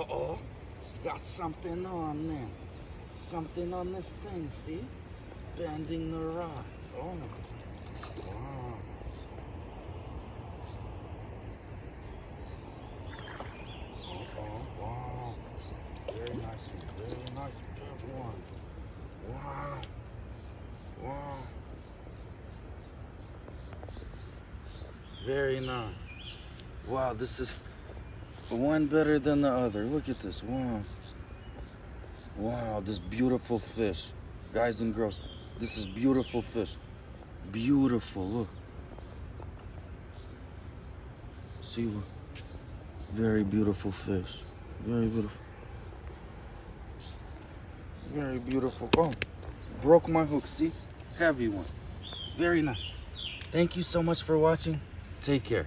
Uh-oh. Got something on there. Something on this thing, see? Bending the rod. Oh, wow. Wow. Very nice one. Very nice. Good one. Wow. Wow. Very nice. Wow, this is one better than the other. Look at this. Wow. Wow, this beautiful fish. Guys and girls, this is beautiful fish. Beautiful, look. See, look. Very beautiful fish. Very beautiful. Very beautiful. Oh, broke my hook, see? Heavy one. Very nice. Thank you so much for watching. Take care.